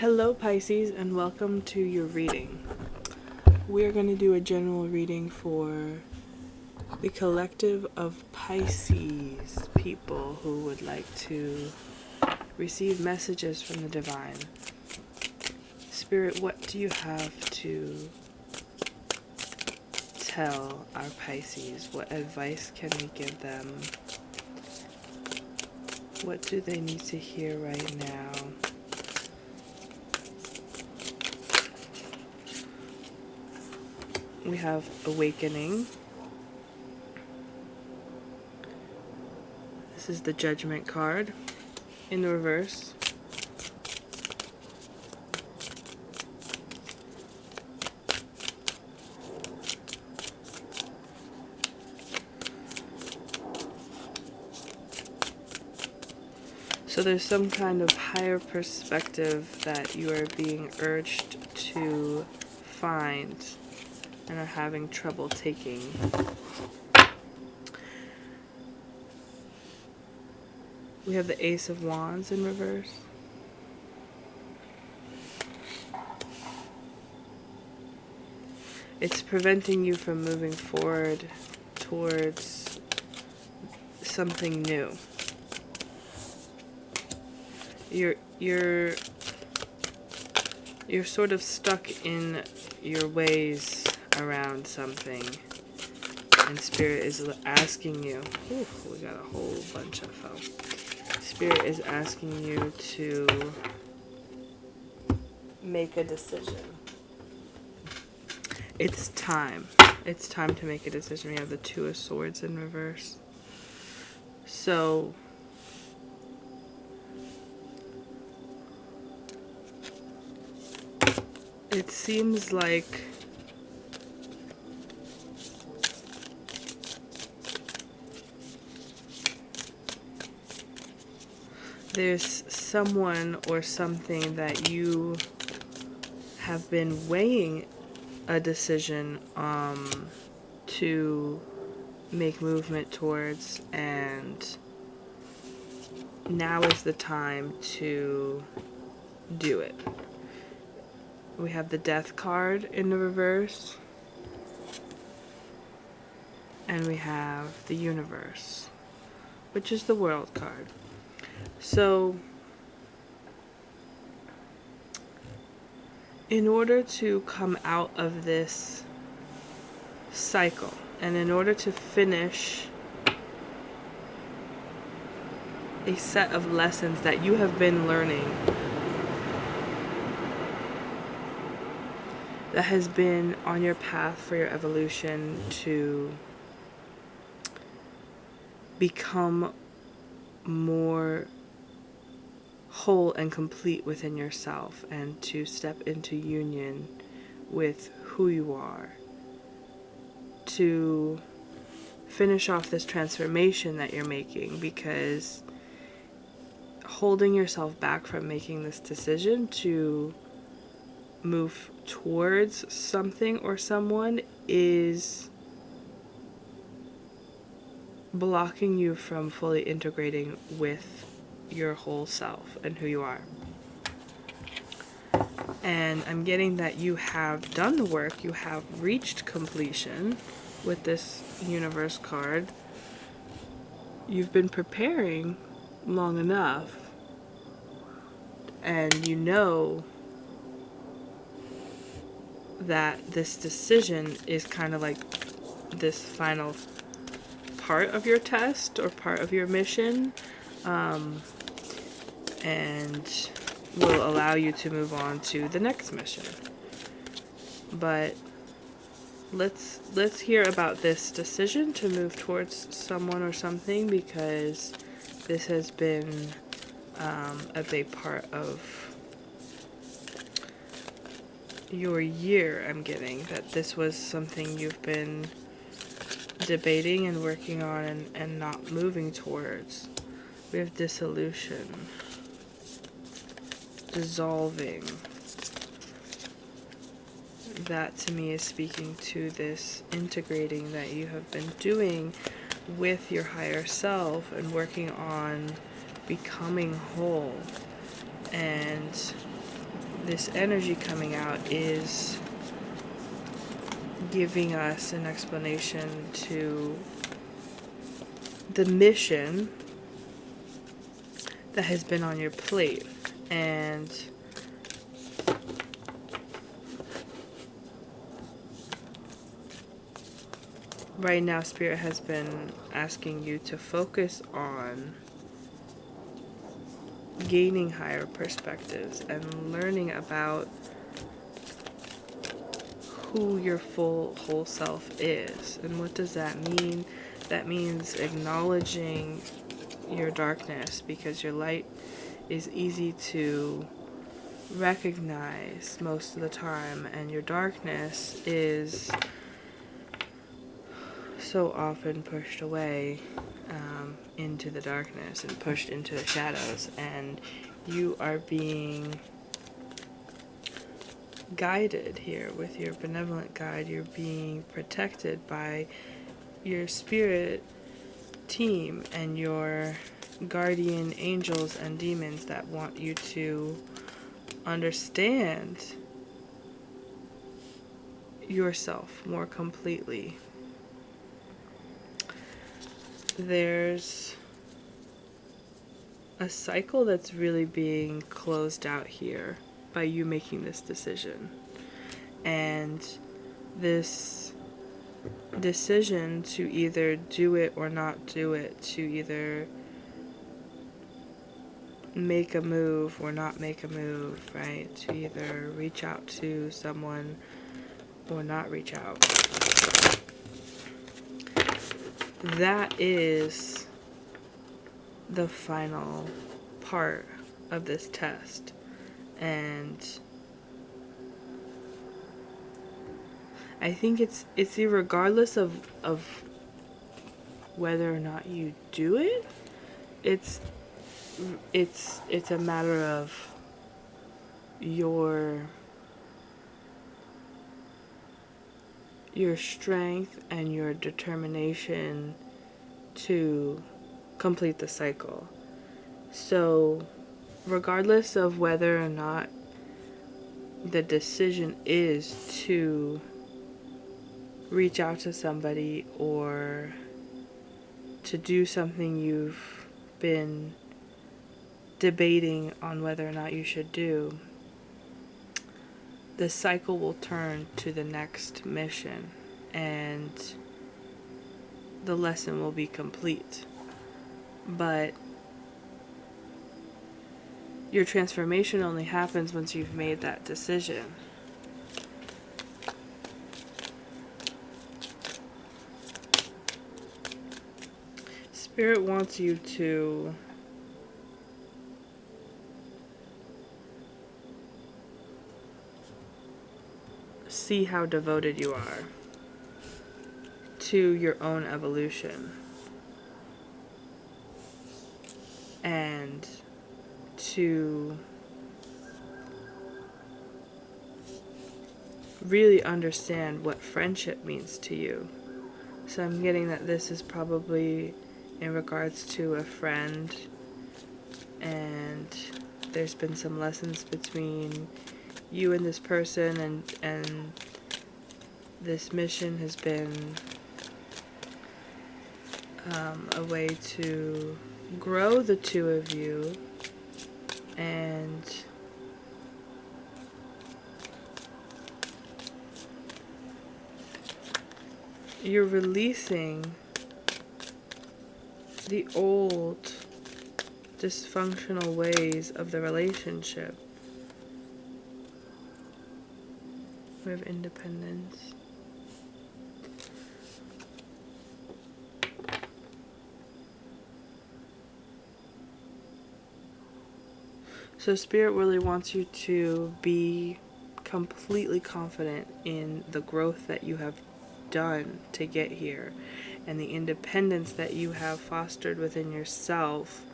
Hello Pisces, and welcome to your reading. We're going to do a general reading for the collective of Pisces people who would like to receive messages from the divine. Spirit, what do you have to tell our Pisces? What advice can we give them? What do they need to hear right now? We have awakening. This is the Judgment card in the reverse. So there's some kind of higher perspective that you are being urged to find and are having trouble taking. We have the Ace of Wands in reverse. It's preventing you from moving forward towards something new. You're sort of stuck in your ways around something, and Spirit is asking you, ooh, we got a whole bunch of them. Spirit is asking you to make a decision. It's time. It's time to make a decision. We have the Two of Swords in reverse. So it seems like there's someone or something that you have been weighing a decision to make movement towards, and now is the time to do it. We have the Death card in the reverse, and we have the Universe, which is the World card. So in order to come out of this cycle, and in order to finish a set of lessons that you have been learning, that has been on your path for your evolution to become more whole and complete within yourself, and to step into union with who you are, to finish off this transformation that you're making, because holding yourself back from making this decision to move towards something or someone is blocking you from fully integrating with your whole self and who you are. And I'm getting that you have done the work, you have reached completion with this Universe card. You've been preparing long enough, and you know that this decision is kind of like this final part of your test or part of your mission, and will allow you to move on to the next mission. But let's hear about this decision to move towards someone or something, because this has been a big part of your year. I'm getting that this was something you've been debating and working on and not moving towards. We have dissolution, dissolving. That to me is speaking to this integrating that you have been doing with your higher self and working on becoming whole and this energy coming out is giving us an explanation to the mission that has been on your plate. And right now, Spirit has been asking you to focus on gaining higher perspectives and learning about who your whole self is. And what does that mean? That means acknowledging your darkness, because your light is easy to recognize most of the time, and your darkness is so often pushed away into the darkness and pushed into the shadows, and you are being guided here with your benevolent guide. You're being protected by your spirit team and your guardian angels and demons that want you to understand yourself more completely. There's a cycle that's really being closed out here by you making this decision. And this decision to either do it or not do it, to either make a move or not make a move, right? To either reach out to someone or not reach out. That is the final part of this test. And I think it's regardless of whether or not you do it, it's a matter of your strength and your determination to complete the cycle. So regardless of whether or not the decision is to reach out to somebody or to do something you've been debating on whether or not you should do, the cycle will turn to the next mission and the lesson will be complete. But your transformation only happens once you've made that decision. Spirit wants you to see how devoted you are to your own evolution and to really understand what friendship means to you. So I'm getting that this is probably in regards to a friend, and there's been some lessons between you and this person, and this mission has been a way to grow the two of you, and you're releasing the old dysfunctional ways of the relationship. We have independence. So Spirit really wants you to be completely confident in the growth that you have done to get here, and the independence that you have fostered within yourself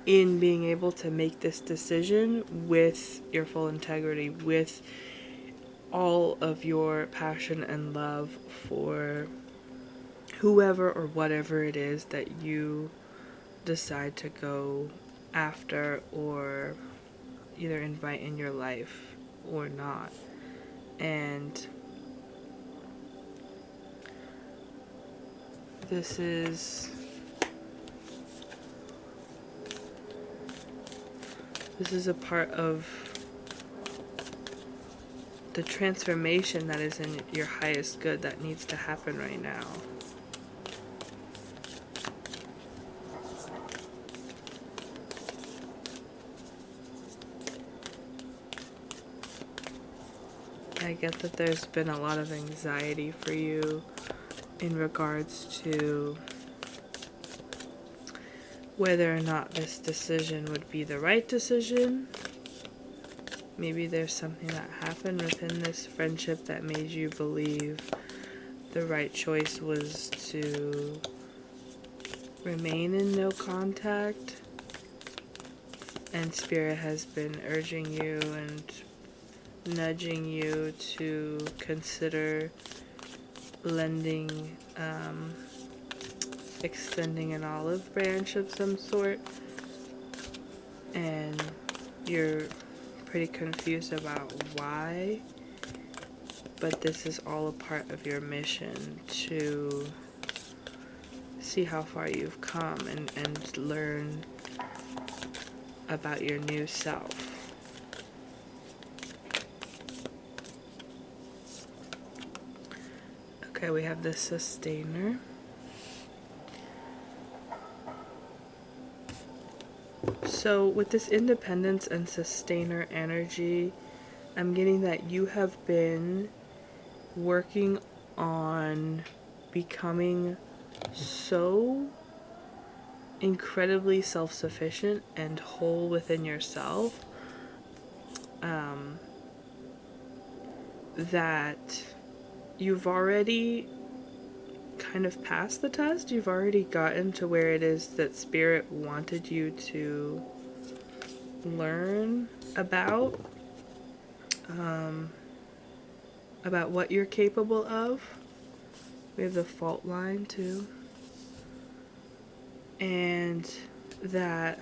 in being able to make this decision with your full integrity, with all of your passion and love for whoever or whatever it is that you decide to go after or either invite in your life or not. And this is a part of the transformation that is in your highest good that needs to happen right now. I get that there's been a lot of anxiety for you in regards to whether or not this decision would be the right decision. Maybe there's something that happened within this friendship that made you believe the right choice was to remain in no contact, and Spirit has been urging you and nudging you to consider lending, extending an olive branch of some sort, and you're pretty confused about why, but this is all a part of your mission to see how far you've come and learn about your new self. Okay, we have the Sustainer. So with this Independence and Sustainer energy, I'm getting that you have been working on becoming so incredibly self-sufficient and whole within yourself, that you've already kind of passed the test. You've already gotten to where it is that Spirit wanted you to learn about what you're capable of. We have the fault line too. And that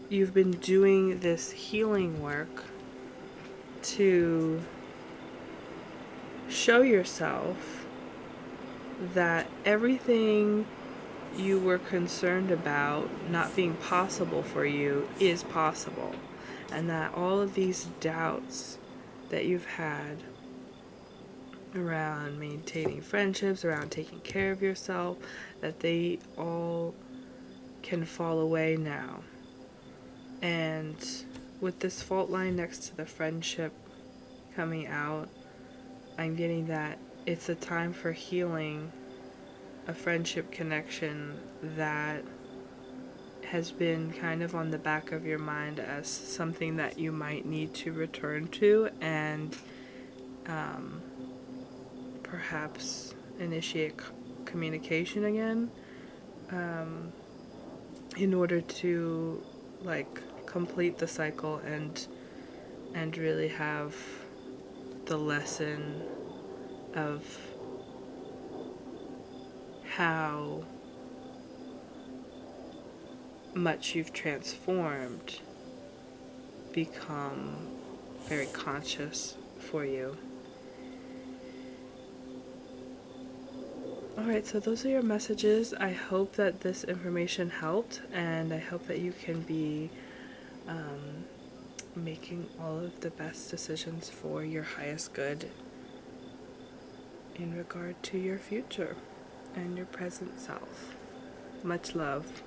you've been doing this healing work to show yourself that everything you were concerned about not being possible for you is possible, and that all of these doubts that you've had around maintaining friendships, around taking care of yourself, that they all can fall away now. And with this fault line next to the friendship coming out, I'm getting that it's a time for healing a friendship connection that has been kind of on the back of your mind as something that you might need to return to and perhaps initiate communication again, in order to complete the cycle and really have the lesson of how much you've transformed become very conscious for you. Alright, so those are your messages. I hope that this information helped, and I hope that you can be making all of the best decisions for your highest good in regard to your future and your present self. Much love.